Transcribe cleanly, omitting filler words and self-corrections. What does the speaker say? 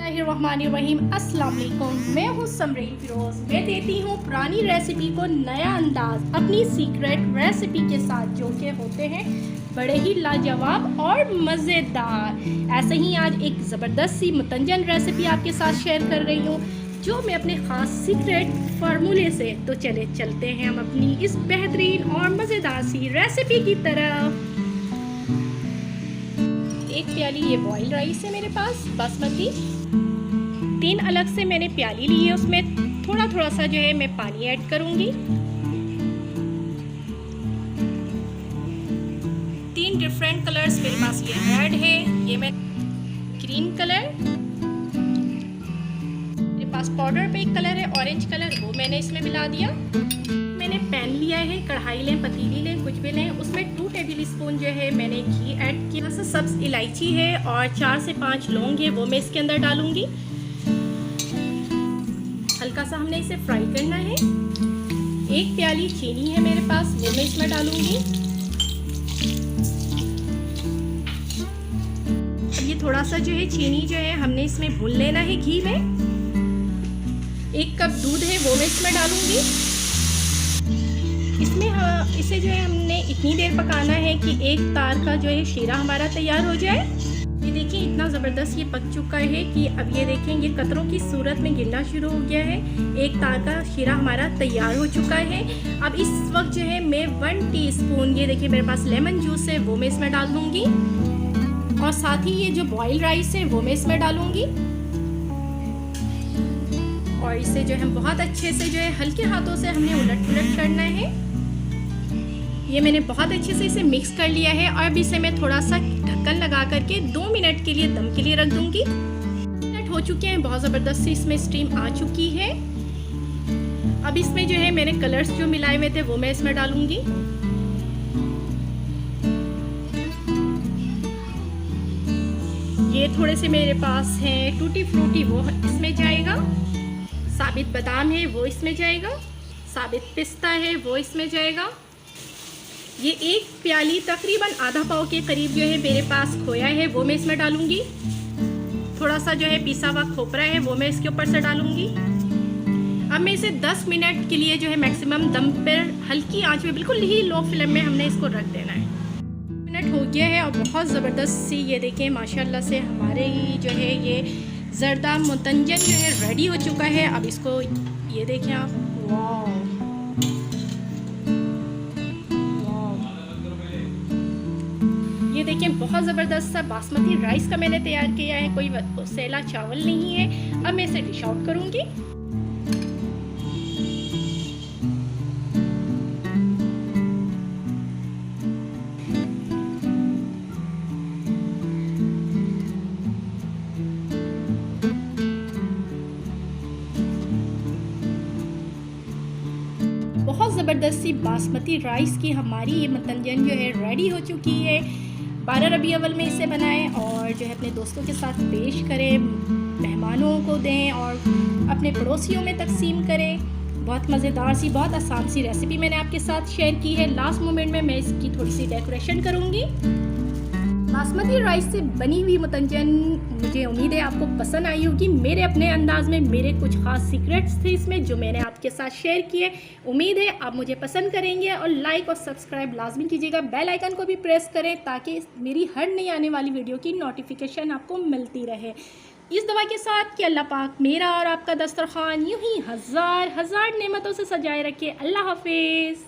बिस्मिल्लाहिर्रहमानिर्रहीम। अस्सलाम वालेकुम। मैं हूँ समरीन फिरोज़। मैं देती हूँ पुरानी रेसिपी को नया अंदाज अपनी सीक्रेट रेसिपी के साथ, जो कि होते हैं बड़े ही लाजवाब और मज़ेदार। ऐसे ही आज एक ज़बरदस्त सी मुतंजन रेसिपी आपके साथ शेयर कर रही हूँ, जो मैं अपने ख़ास सीक्रेट फार्मूले से। तो चलते हैं हम अपनी इस बेहतरीन और मज़ेदार सी रेसिपी की तरफ। एक प्याली ये बॉइल्ड राइस है मेरे पास बासमती। 3 अलग से मैंने प्याली ली है, उसमें थोड़ा थोड़ा सा जो है मैं पानी ऐड करूंगी। 3 डिफरेंट कलर्स मेरे पास, ये रेड है, ये मैं ग्रीन कलर, मेरे पास पाउडर पे एक कलर है ऑरेंज कलर, वो मैंने इसमें मिला दिया। मैंने पैन लिया है, कढ़ाई लें, पतीली लें, कुछ भी लें, उसमें 2 टेबल स्पून जो है मैंने घी ऐड किया। सब्ज़ इलायची है और 4 से 5 लौंग है, वो मैं इसके अंदर डालूंगी। हल्का सा हमने इसे फ्राई करना है। 1 प्याली चीनी है मेरे पास, वो मैं इसमें डालूंगी। अब ये थोड़ा सा जो है चीनी जो है हमने इसमें भून लेना है घी में। 1 कप दूध है, वो मैं इसमें डालूंगी। इसमें इसे जो है हमने इतनी देर पकाना है कि एक तार का जो है शीरा हमारा तैयार हो जाए। ये देखिए इतना ज़बरदस्त ये पक चुका है कि अब ये देखें ये कतरों की सूरत में गिरना शुरू हो गया है। एक तार का शीरा हमारा तैयार हो चुका है। अब इस वक्त जो है मैं 1 टीस्पून, ये देखिए मेरे पास लेमन जूस है, वो मैं इसमें डाल दूँगी। और साथ ही ये जो बॉइल्ड राइस है वो मैं इसमें डालूँगी। और इसे जो है बहुत अच्छे से जो है हल्के हाथों से हमने उलट पुलट करना है। ये मैंने बहुत अच्छे से इसे मिक्स कर लिया है। और अब इसे मैं थोड़ा सा ढक्कन लगा करके 2 मिनट के लिए दम के लिए रख दूंगी। मिनट हो चुके हैं, बहुत ज़बरदस्त सी इसमें स्टीम आ चुकी है। अब इसमें जो है मैंने कलर्स जो मिलाए हुए थे वो मैं इसमें डालूंगी। ये थोड़े से मेरे पास हैं टूटी फ्रूटी, वो इसमें जाएगा। साबित बादाम है, वो इसमें जाएगा। साबित पिस्ता है, वो इसमें जाएगा। ये 1 प्याली तकरीबन आधा पाव के करीब जो है मेरे पास खोया है, वो मैं इसमें डालूंगी। थोड़ा सा जो है पिसा हुआ खोपरा है, वो मैं इसके ऊपर से डालूंगी। अब मैं इसे 10 मिनट के लिए जो है मैक्सिमम दम पर हल्की आंच में, बिल्कुल ही लो फ्लेम में हमने इसको रख देना है। मिनट हो गया है और बहुत ज़बरदस्त सी ये देखें माशाल्लाह से हमारे ही जो है ये ज़रदा मुतंजन जो है रेडी हो चुका है। अब इसको ये देखें आप, वाह ये देखिए बहुत ज़बरदस्त सा बासमती राइस का मैंने तैयार किया है, कोई सैला चावल नहीं है। अब मैं इसे डिश आउट करूँगी। बहुत ज़बरदस्त सी बासमती राइस की हमारी ये मुतंजन जो है रेडी हो चुकी है। 12 रबी अव्वल में इसे बनाएं और जो है अपने दोस्तों के साथ पेश करें, मेहमानों को दें और अपने पड़ोसियों में तकसीम करें। बहुत मज़ेदार सी, बहुत आसान सी रेसिपी मैंने आपके साथ शेयर की है। लास्ट मोमेंट में मैं इसकी थोड़ी सी डेकोरेशन करूँगी। बासमती राइस से बनी हुई मुतंजन मुझे उम्मीद है आपको पसंद आई होगी। मेरे अपने अंदाज में मेरे कुछ ख़ास सीक्रेट्स थे इसमें, जो मैंने आपके साथ शेयर किए। उम्मीद है आप मुझे पसंद करेंगे और लाइक और सब्सक्राइब लाजमी कीजिएगा। बेल आइकन को भी प्रेस करें ताकि मेरी हर नई आने वाली वीडियो की नोटिफिकेशन आपको मिलती रहे। इस दवा के साथ कि अल्लाह पाक मेरा और आपका दस्तरखान यूं ही हज़ार हज़ार नेमतों से सजाए रखे। अल्लाह हाफिज़।